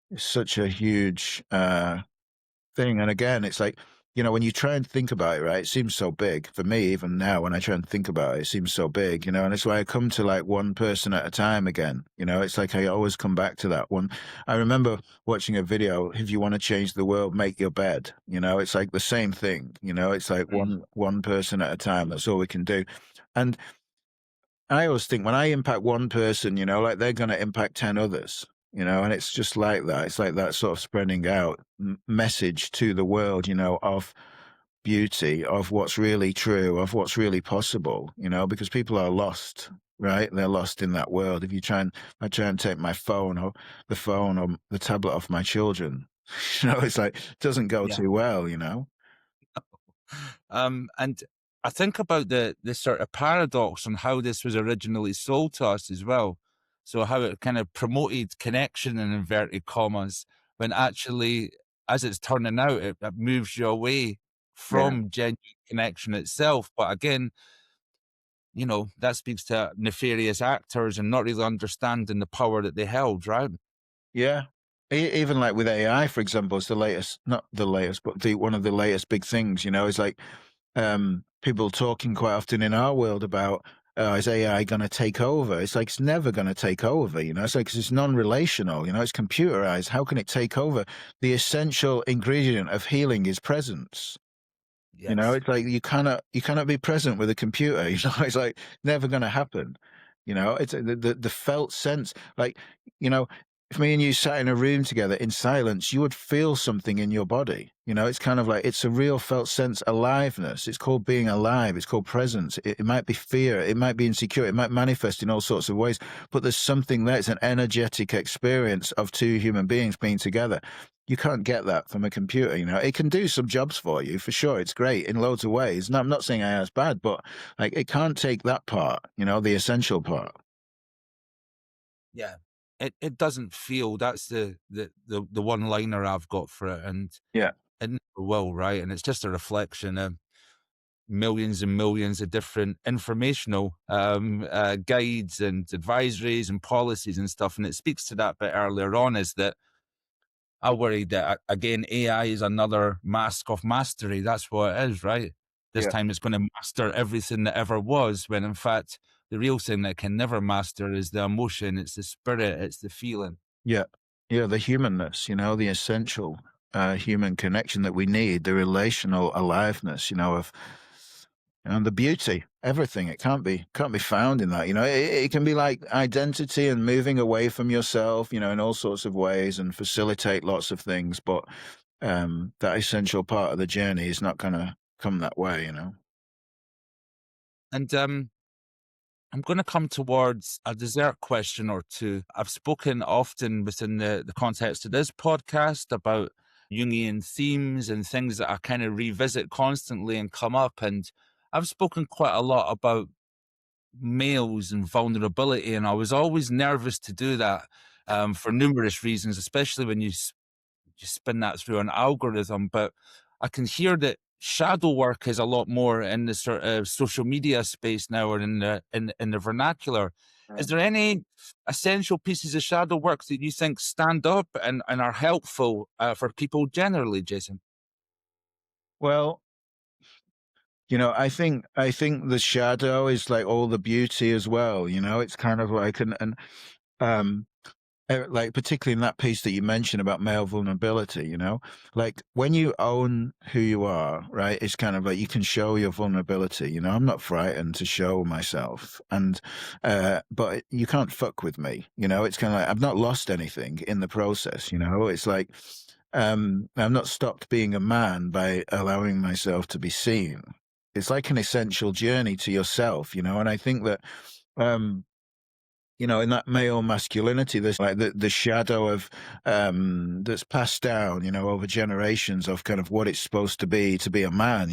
it's such a huge thing. And again, it's like, when you try and think about it, right, it seems so big. For me, even now, when I try and think about it, it seems so big, and it's why I come to like one person at a time again. It's like I always come back to that one. I remember watching a video, if you want to change the world, make your bed. It's like the same thing, it's like Mm. one person at a time. That's all we can do. And I always think when I impact one person, like they're going to impact 10 others, and it's just like that. It's like that sort of spreading out message to the world, of beauty, of what's really true, of what's really possible, because people are lost, right? They're lost in that world. I try and take my phone or the tablet off my children, it's like, it doesn't go Yeah. too well, And I think about the sort of paradox on how this was originally sold to us as well. So how it kind of promoted connection in inverted commas, when actually, as it's turning out, it moves you away Yeah. from genuine connection itself. But again, that speaks to nefarious actors and not really understanding the power that they held, right? Yeah. Even like with AI, for example, it's the latest, not the latest, but one of the latest big things, is like people talking quite often in our world about, is AI going to take over? It's like, it's never going to take over, it's like, 'cause it's non-relational, it's computerized. How can it take over? The essential ingredient of healing is presence. Yes. It's like you cannot be present with a computer. It's like never going to happen. It's the felt sense. Like, you know, if me and you sat in a room together in silence, you would feel something in your body. It's kind of like it's a real felt sense, aliveness. It's called being alive. It's called presence. It might be fear. It might be insecure. It might manifest in all sorts of ways. But there's something there. It's an energetic experience of two human beings being together. You can't get that from a computer. It can do some jobs for you for sure. It's great in loads of ways. And I'm not saying AI is bad, but like it can't take that part, the essential part. Yeah. It doesn't feel, that's the one liner I've got for it, and Yeah. it never will, right? And it's just a reflection of millions and millions of different informational guides and advisories and policies and stuff. And it speaks to that bit earlier on, is that I worry that again, AI is another mask of mastery. That's what it is, right? This Yeah. time it's going to master everything that ever was, when in fact, the real thing that can never master is the emotion, it's the spirit, it's the feeling. Yeah. Yeah. The humanness, the essential human connection that we need, the relational aliveness, of and the beauty, everything. It can't be found in that. It can be like identity and moving away from yourself, in all sorts of ways and facilitate lots of things. But that essential part of the journey is not gonna come that way. And I'm going to come towards a dessert question or two. I've spoken often within the context of this podcast about Jungian themes and things that I kind of revisit constantly and come up. And I've spoken quite a lot about males and vulnerability, and I was always nervous to do that for numerous reasons, especially when you spin that through an algorithm. But I can hear that shadow work is a lot more in the sort of social media space now, or in the vernacular. Is there any essential pieces of shadow work that you think stand up and are helpful for people generally, Jason? Well, I think the shadow is like all the beauty as well. It's kind of like um like particularly in that piece that you mentioned about male vulnerability, like when you own who you are, right? It's kind of like you can show your vulnerability. I'm not frightened to show myself, and but you can't fuck with me. It's kind of like I've not lost anything in the process. It's like I've not stopped being a man by allowing myself to be seen. It's like an essential journey to yourself, and I think that um in that male masculinity, there's like the shadow of that's passed down, over generations of kind of what it's supposed to be a man,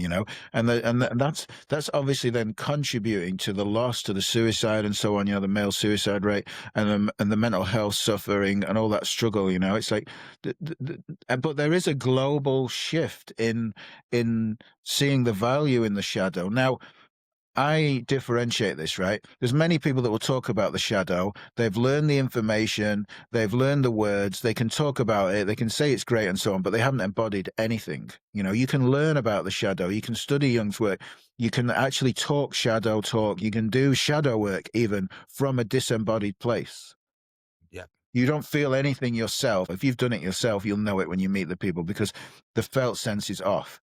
and that's obviously then contributing to the loss, to the suicide and so on, the male suicide rate and the mental health suffering and all that struggle, it's like, but there is a global shift in seeing the value in the shadow now. I differentiate this, right? There's many people that will talk about the shadow. They've learned the information, they've learned the words, they can talk about it, they can say it's great and so on, but they haven't embodied anything. You can learn about the shadow, you can study Jung's work, you can actually talk shadow talk, you can do shadow work even from a disembodied place. Yeah. You don't feel anything yourself. If you've done it yourself, you'll know it when you meet the people because the felt sense is off.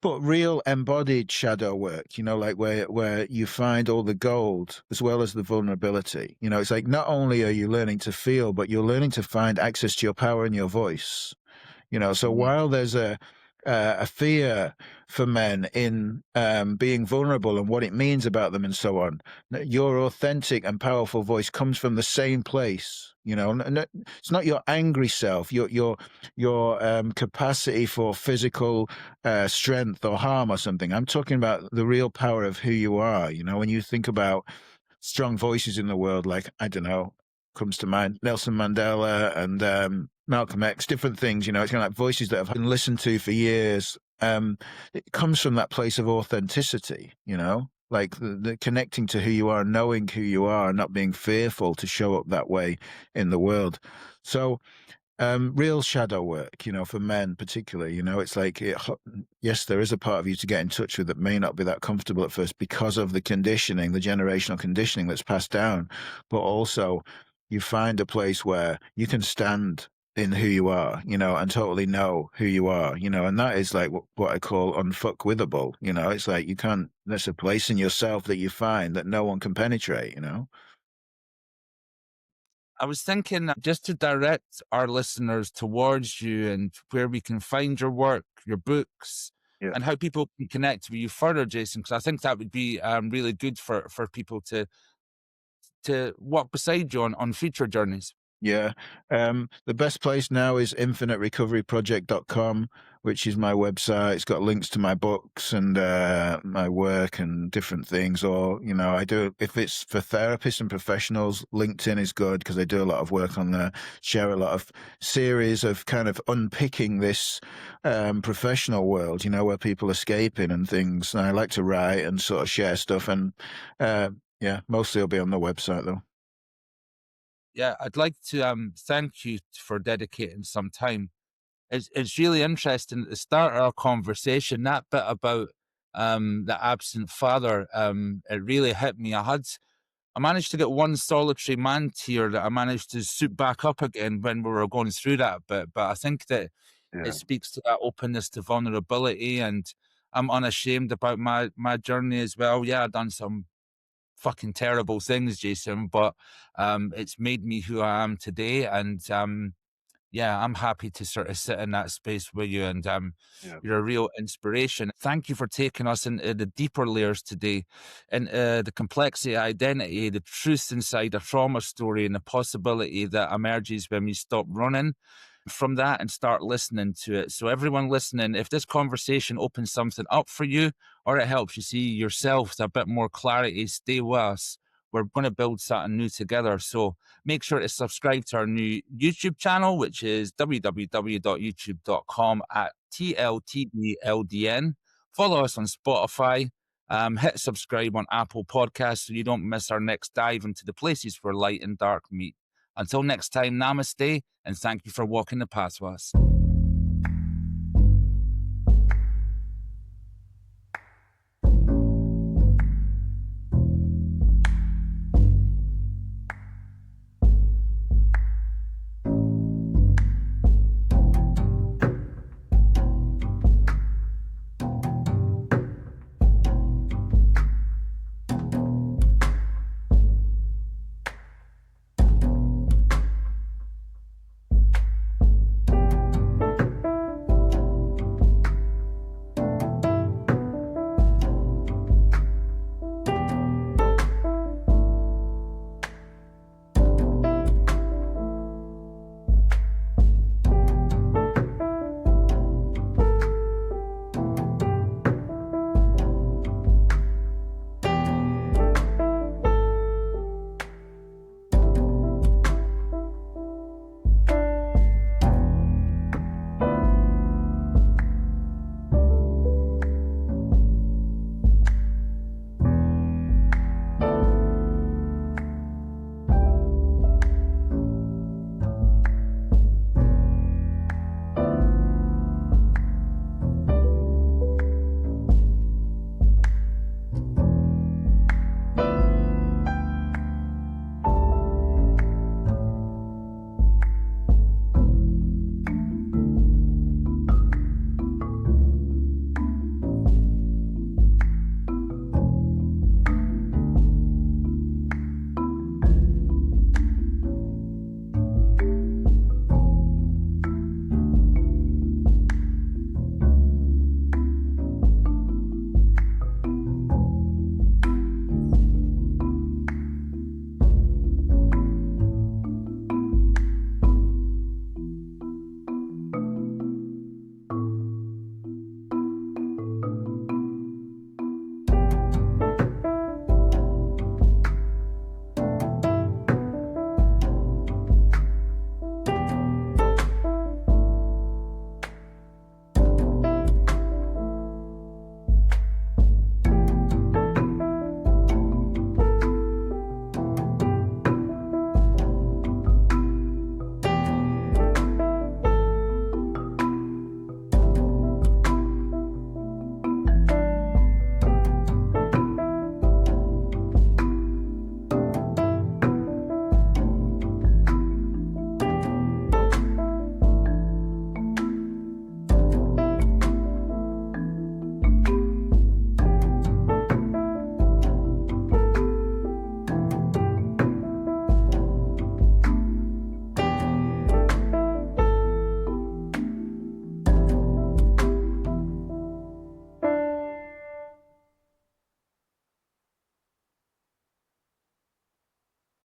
But real embodied shadow work, like where you find all the gold as well as the vulnerability. It's like not only are you learning to feel, but you're learning to find access to your power and your voice. So Mhm. while there's a fear for men in being vulnerable and what it means about them and so on, your authentic and powerful voice comes from the same place. It's not your angry self, your capacity for physical strength or harm or something. I'm talking about the real power of who you are. When you think about strong voices in the world, like, I don't know, comes to mind Nelson Mandela and Malcolm X, different things, it's kind of like voices that have been listened to for years. It comes from that place of authenticity, like the connecting to who you are, knowing who you are, and not being fearful to show up that way in the world. So real shadow work, for men particularly, it's like, yes, there is a part of you to get in touch with that may not be that comfortable at first because of the conditioning, the generational conditioning that's passed down. But also you find a place where you can stand in who you are, and totally know who you are, and that is like what I call unfuckwithable, it's like you can't, there's a place in yourself that you find that no one can penetrate. I was thinking just to direct our listeners towards you and where we can find your work, your books, Yeah. and how people can connect with you further, Jason, because I think that would be really good for people to walk beside you on future journeys. Yeah. The best place now is infiniterecoveryproject.com, which is my website. It's got links to my books and my work and different things. Or, I do, if it's for therapists and professionals, LinkedIn is good because I do a lot of work on there, share a lot of series of kind of unpicking this professional world, where people escaping and things. And I like to write and sort of share stuff. And yeah, mostly it'll be on the website though. Yeah, I'd like to thank you for dedicating some time. It's really interesting at the start of our conversation, that bit about the absent father, it really hit me. I managed to get one solitary man tear that I managed to suit back up again when we were going through that bit. But I think that it Yeah. speaks to that openness to vulnerability, and I'm unashamed about my journey as well. Yeah, I've done some fucking terrible things, Jason, but it's made me who I am today. And yeah, I'm happy to sort of sit in that space with you, and Yeah. you're a real inspiration. Thank you for taking us into the deeper layers today, and the complexity of identity, the truth inside a trauma story, and the possibility that emerges when we stop running. from that and start listening to it. So everyone listening, if this conversation opens something up for you or it helps you see yourself with a bit more clarity, stay with us. We're going to build something new together. So make sure to subscribe to our new YouTube channel, which is www.youtube.com/TLTBLDN. Follow us on Spotify. Hit subscribe on Apple Podcasts so you don't miss our next dive into the places where light and dark meet. Until next time, namaste, and thank you for walking the path with us.